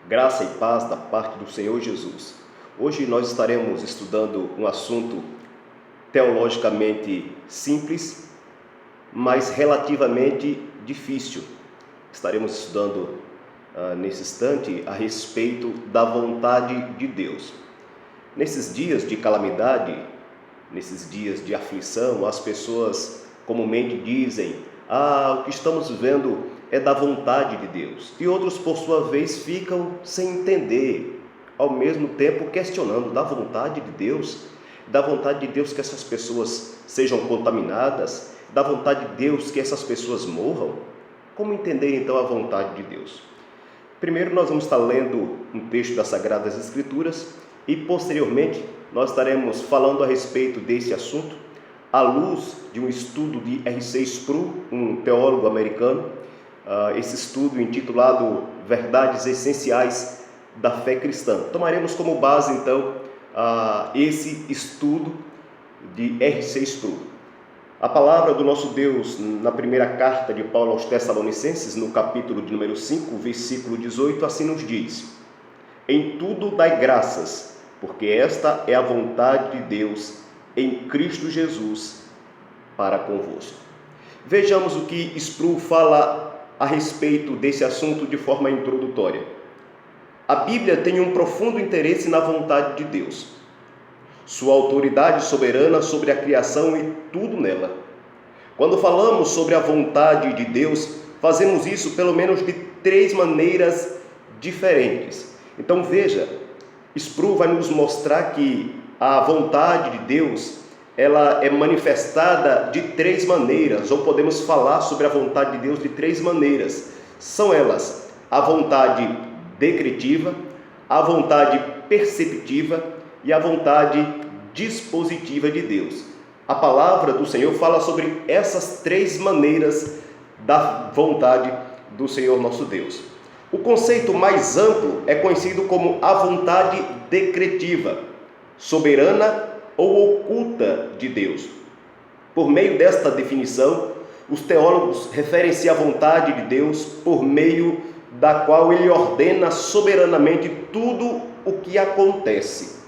Graça e paz da parte do Senhor Jesus. Hoje nós estaremos estudando um assunto teologicamente simples, mas relativamente difícil. Estaremos estudando nesse instante a respeito da vontade de Deus. Nesses dias de calamidade, nesses dias de aflição, as pessoas comumente dizem: o que estamos vivendo é da vontade de Deus. E outros, por sua vez, ficam sem entender, ao mesmo tempo questionando: da vontade de Deus? Da vontade de Deus que essas pessoas sejam contaminadas? Da vontade de Deus que essas pessoas morram? Como entender então a vontade de Deus? Primeiro nós vamos estar lendo um texto das Sagradas Escrituras e posteriormente nós estaremos falando a respeito desse assunto à luz de um estudo de R.C. Sproul, um teólogo americano. Esse estudo intitulado Verdades Essenciais da Fé Cristã. Tomaremos como base então esse estudo de R.C. Sproul. A palavra do nosso Deus na primeira carta de Paulo aos Tessalonicenses, no capítulo de número 5, versículo 18, assim nos diz: em tudo dai graças, porque esta é a vontade de Deus em Cristo Jesus para convosco. Vejamos o que Sproul fala a respeito desse assunto de forma introdutória. A Bíblia tem um profundo interesse na vontade de Deus, sua autoridade soberana sobre a criação e tudo nela. Quando falamos sobre a vontade de Deus, fazemos isso pelo menos de 3 maneiras diferentes. Então veja, Sproul vai nos mostrar que a vontade de Deus ela é manifestada de 3 maneiras, ou podemos falar sobre a vontade de Deus de 3 maneiras. São elas a vontade decretiva, a vontade perceptiva e a vontade dispositiva de Deus. A palavra do Senhor fala sobre essas 3 maneiras da vontade do Senhor nosso Deus. O conceito mais amplo é conhecido como a vontade decretiva, soberana ou oculta de Deus. Por meio desta definição, os teólogos referem-se à vontade de Deus por meio da qual ele ordena soberanamente tudo o que acontece.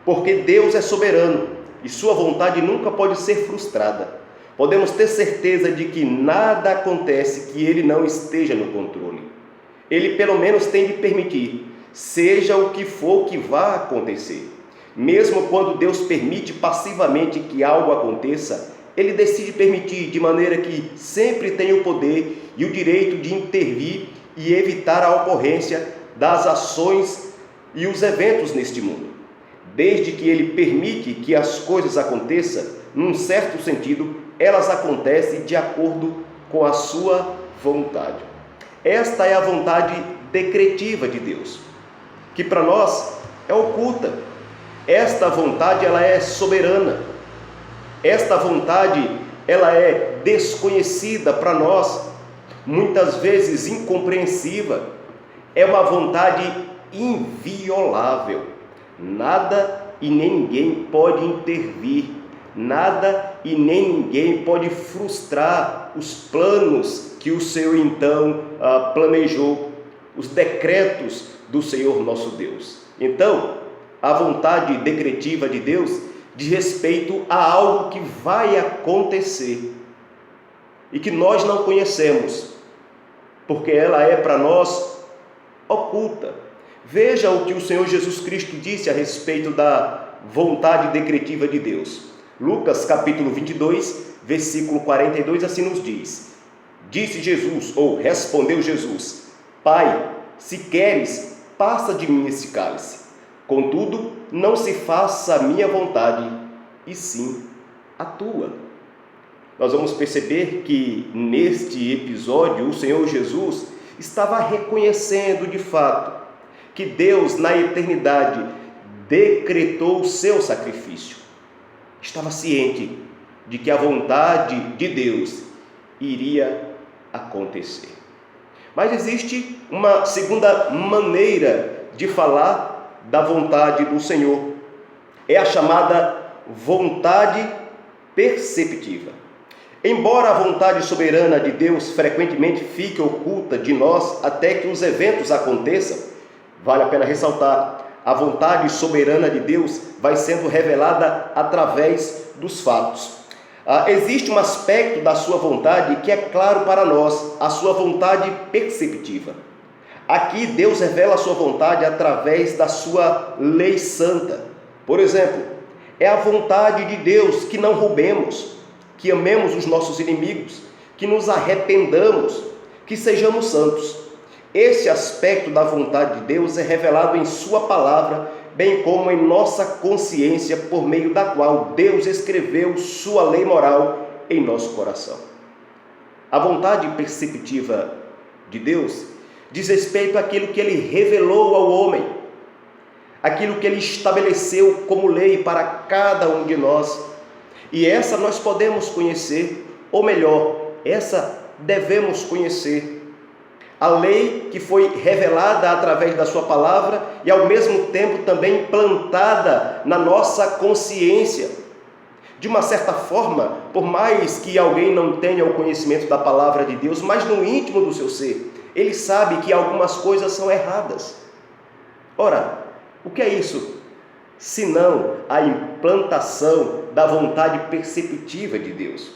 Porque Deus é soberano e sua vontade nunca pode ser frustrada. Podemos ter certeza de que nada acontece que ele não esteja no controle. Ele pelo menos tem de permitir, seja o que for que vá acontecer. Mesmo quando Deus permite passivamente que algo aconteça, ele decide permitir de maneira que sempre tem o poder e o direito de intervir e evitar a ocorrência das ações e os eventos neste mundo. Desde que ele permite que as coisas aconteçam, num certo sentido, elas acontecem de acordo com a sua vontade. Esta é a vontade decretiva de Deus, que para nós é oculta. Esta vontade ela é soberana. Esta vontade ela é desconhecida para nós, muitas vezes incompreensiva. É uma vontade inviolável. Nada e nem ninguém pode intervir. Nada e nem ninguém pode frustrar os planos que o Senhor então planejou, os decretos do Senhor nosso Deus. Então, a vontade decretiva de Deus diz respeito a algo que vai acontecer e que nós não conhecemos, porque ela é para nós oculta. Veja o que o Senhor Jesus Cristo disse a respeito da vontade decretiva de Deus. Lucas capítulo 22, versículo 42, assim nos diz: disse Jesus, ou respondeu Jesus: Pai, se queres, passa de mim esse cálice. Contudo, não se faça a minha vontade, e sim a tua. Nós vamos perceber que neste episódio o Senhor Jesus estava reconhecendo de fato que Deus na eternidade decretou o seu sacrifício. Estava ciente de que a vontade de Deus iria acontecer. Mas existe uma segunda maneira de falar da vontade do Senhor. É a chamada vontade perceptiva. Embora a vontade soberana de Deus frequentemente fique oculta de nós até que os eventos aconteçam, Vale a pena ressaltar, a vontade soberana de Deus vai sendo revelada através dos fatos. Existe um aspecto da sua vontade que é claro para nós, a sua vontade perceptiva. Aqui Deus revela a sua vontade através da sua lei santa. Por exemplo, é a vontade de Deus que não roubemos, que amemos os nossos inimigos, que nos arrependamos, que sejamos santos. Esse aspecto da vontade de Deus é revelado em sua palavra, bem como em nossa consciência, por meio da qual Deus escreveu sua lei moral em nosso coração. A vontade perceptiva de Deus diz respeito àquilo que Ele revelou ao homem, aquilo que Ele estabeleceu como lei para cada um de nós. E essa nós podemos conhecer, ou melhor, essa devemos conhecer. A lei que foi revelada através da sua palavra e ao mesmo tempo também plantada na nossa consciência. De uma certa forma, por mais que alguém não tenha o conhecimento da palavra de Deus, mas no íntimo do seu ser, ele sabe que algumas coisas são erradas. Ora, o que é isso? Senão a implantação da vontade perceptiva de Deus.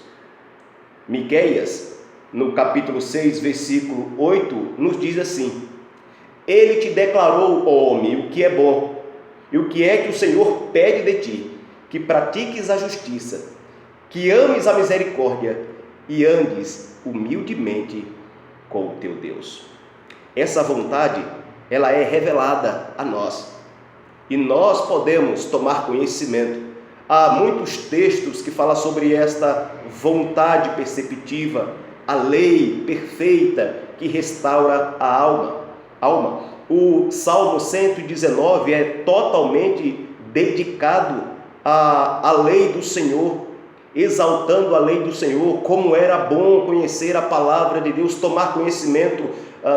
Miqueias, no capítulo 6, versículo 8, nos diz assim: Ele te declarou, ó homem, o que é bom, e o que é que o Senhor pede de ti, que pratiques a justiça, que ames a misericórdia e andes humildemente com o teu Deus. Essa vontade, ela é revelada a nós, e nós podemos tomar conhecimento. Há muitos textos que falam sobre esta vontade perceptiva, a lei perfeita que restaura a alma. O Salmo 119 é totalmente dedicado à lei do Senhor, exaltando a lei do Senhor, como era bom conhecer a palavra de Deus, tomar conhecimento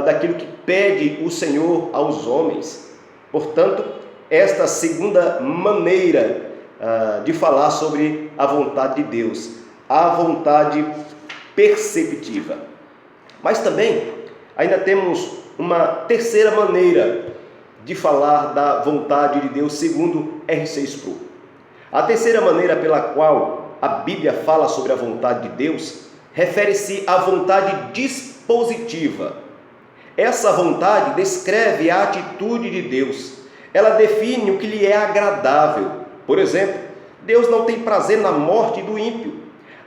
daquilo que pede o Senhor aos homens. Portanto, esta segunda maneira de falar sobre a vontade de Deus, a vontade perceptiva. Mas também ainda temos uma terceira maneira de falar da vontade de Deus, segundo R.C. Sproul. A terceira maneira pela qual a Bíblia fala sobre a vontade de Deus refere-se à vontade dispositiva. Essa vontade descreve a atitude de Deus. Ela define o que lhe é agradável. Por exemplo, Deus não tem prazer na morte do ímpio,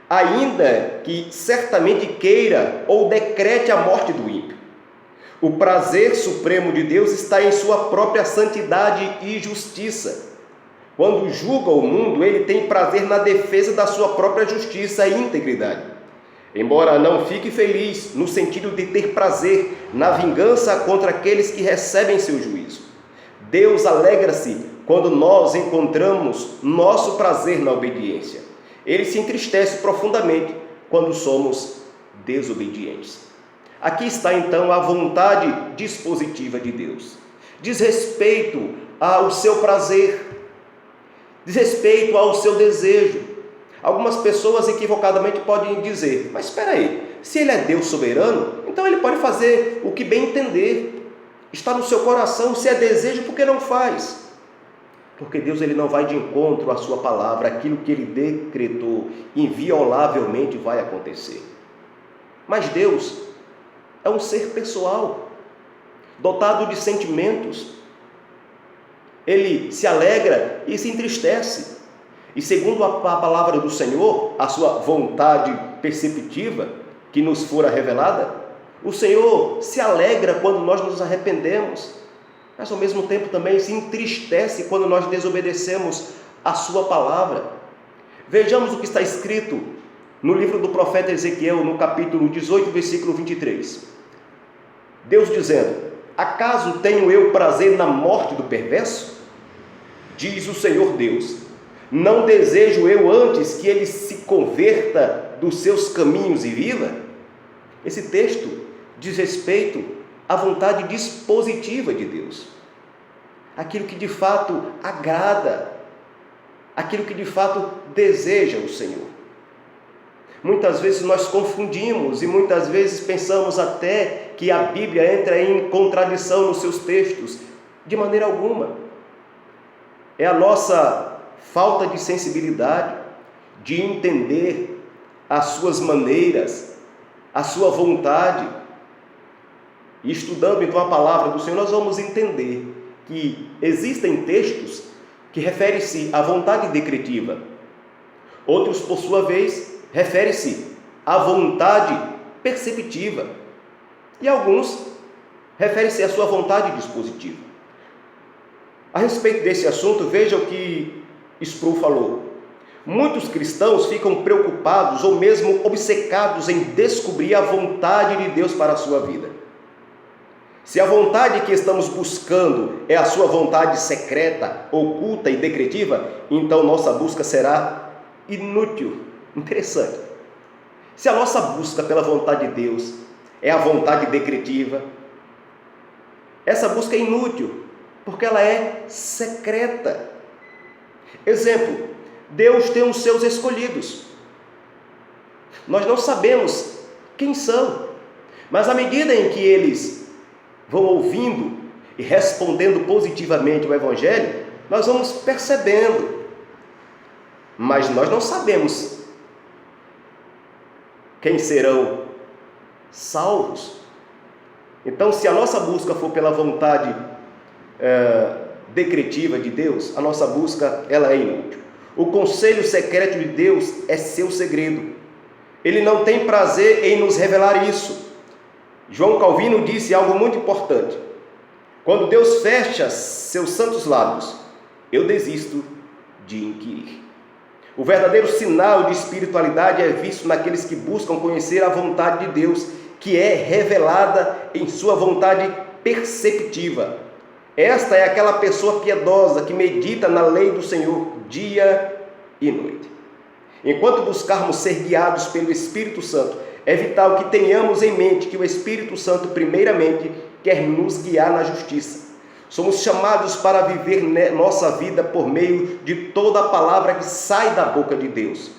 ainda que certamente queira ou decrete a morte do ímpio. O prazer supremo de Deus está em sua própria santidade e justiça. Quando julga o mundo, ele tem prazer na defesa da sua própria justiça e integridade. Embora não fique feliz no sentido de ter prazer na vingança contra aqueles que recebem seu juízo. Deus alegra-se quando nós encontramos nosso prazer na obediência. Ele se entristece profundamente quando somos desobedientes. Aqui está então a vontade dispositiva de Deus. Diz respeito ao seu prazer, diz respeito ao seu desejo. Algumas pessoas equivocadamente podem dizer: mas espera aí, se ele é Deus soberano, então ele pode fazer o que bem entender. Está no seu coração, se é desejo, por que não faz? Porque Deus ele não vai de encontro à sua palavra, aquilo que ele decretou inviolavelmente vai acontecer. Mas Deus é um ser pessoal, dotado de sentimentos. Ele se alegra e se entristece. E segundo a palavra do Senhor, a sua vontade perceptiva que nos fora revelada, o Senhor se alegra quando nós nos arrependemos, mas ao mesmo tempo também se entristece quando nós desobedecemos a sua palavra. Vejamos o que está escrito no livro do profeta Ezequiel, no capítulo 18, versículo 23. Deus dizendo: acaso tenho eu prazer na morte do perverso? Diz o Senhor Deus: não desejo eu antes que ele se converta dos seus caminhos e viva? Esse texto diz respeito à vontade dispositiva de Deus, aquilo que de fato agrada, aquilo que de fato deseja o Senhor. Muitas vezes nós confundimos e muitas vezes pensamos até que a Bíblia entra em contradição nos seus textos. De maneira alguma. É a nossa falta de sensibilidade, de entender as suas maneiras, a sua vontade. E estudando então a palavra do Senhor, nós vamos entender que existem textos que referem-se à vontade decretiva. Outros, por sua vez, referem-se à vontade perceptiva. E alguns referem-se à sua vontade dispositiva. A respeito desse assunto, veja o que Sproul falou. Muitos cristãos ficam preocupados ou mesmo obcecados em descobrir a vontade de Deus para a sua vida. Se a vontade que estamos buscando é a sua vontade secreta, oculta e decretiva, então nossa busca será inútil. Interessante. Se a nossa busca pela vontade de Deus é a vontade decretiva, essa busca é inútil, porque ela é secreta. Exemplo, Deus tem os seus escolhidos. Nós não sabemos quem são, mas à medida em que eles vão ouvindo e respondendo positivamente o Evangelho, nós vamos percebendo. Mas nós não sabemos quem serão salvos. Então, se a nossa busca for pela vontade decretiva de Deus, a nossa busca ela é inútil. O conselho secreto de Deus é seu segredo. Ele não tem prazer em nos revelar isso. João Calvino disse algo muito importante. Quando Deus fecha seus santos lábios, eu desisto de inquirir. O verdadeiro sinal de espiritualidade é visto naqueles que buscam conhecer a vontade de Deus, que é revelada em sua vontade perceptiva. Esta é aquela pessoa piedosa que medita na lei do Senhor dia e noite. Enquanto buscarmos ser guiados pelo Espírito Santo, é vital que tenhamos em mente que o Espírito Santo, primeiramente, quer nos guiar na justiça. Somos chamados para viver nossa vida por meio de toda a palavra que sai da boca de Deus.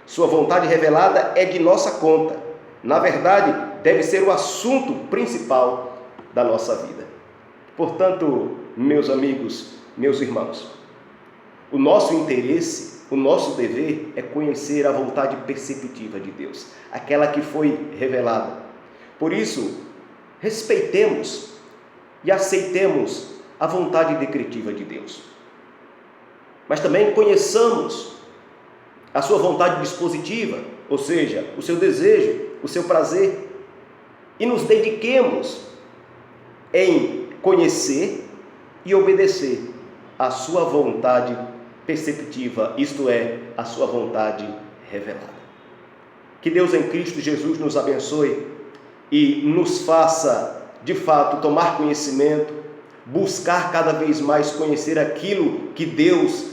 Sua vontade revelada é de nossa conta. Na verdade, deve ser o assunto principal da nossa vida. Portanto, meus amigos, meus irmãos, o nosso interesse, o nosso dever é conhecer a vontade perceptiva de Deus, aquela que foi revelada. Por isso, respeitemos e aceitemos a vontade decretiva de Deus. Mas também conheçamos a sua vontade dispositiva, ou seja, o seu desejo, o seu prazer, e nos dediquemos em conhecer e obedecer a sua vontade perceptiva, isto é, a sua vontade revelada. Que Deus em Cristo Jesus nos abençoe e nos faça, de fato, tomar conhecimento, buscar cada vez mais conhecer aquilo que Deus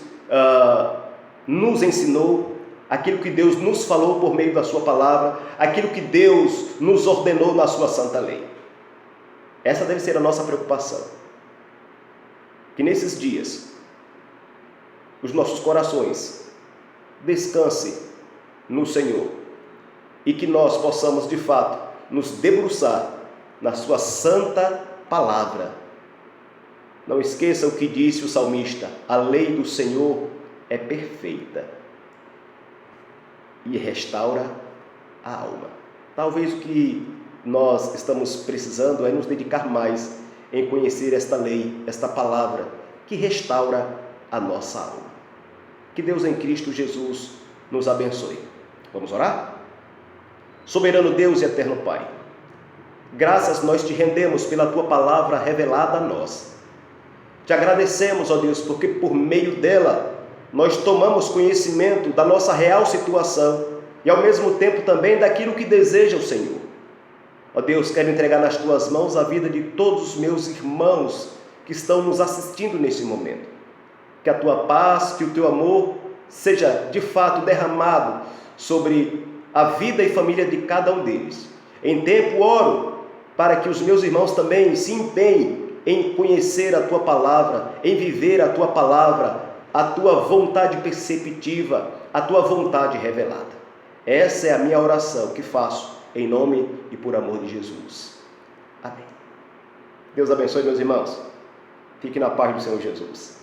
nos ensinou, aquilo que Deus nos falou por meio da sua palavra, aquilo que Deus nos ordenou na sua santa lei. Essa deve ser a nossa preocupação. Que nesses dias, os nossos corações descansem no Senhor e que nós possamos, de fato, nos debruçar na sua santa palavra. Não esqueça o que disse o salmista: a lei do Senhor é perfeita e restaura a alma. Talvez o que nós estamos precisando é nos dedicar mais em conhecer esta lei, esta palavra que restaura a nossa alma. Que Deus em Cristo Jesus nos abençoe. Vamos orar? Soberano Deus e eterno Pai, graças nós te rendemos pela tua palavra revelada a nós. Te agradecemos, ó Deus, porque por meio dela nós tomamos conhecimento da nossa real situação e ao mesmo tempo também daquilo que deseja o Senhor. Ó Deus, quero entregar nas tuas mãos a vida de todos os meus irmãos que estão nos assistindo nesse momento. Que a tua paz, que o teu amor seja de fato derramado sobre a vida e família de cada um deles. Em tempo oro para que os meus irmãos também se empenhem em conhecer a tua palavra, em viver a tua palavra, a tua vontade perceptiva, a tua vontade revelada. Essa é a minha oração que faço em nome e por amor de Jesus. Amém. Deus abençoe, meus irmãos. Fique na paz do Senhor Jesus.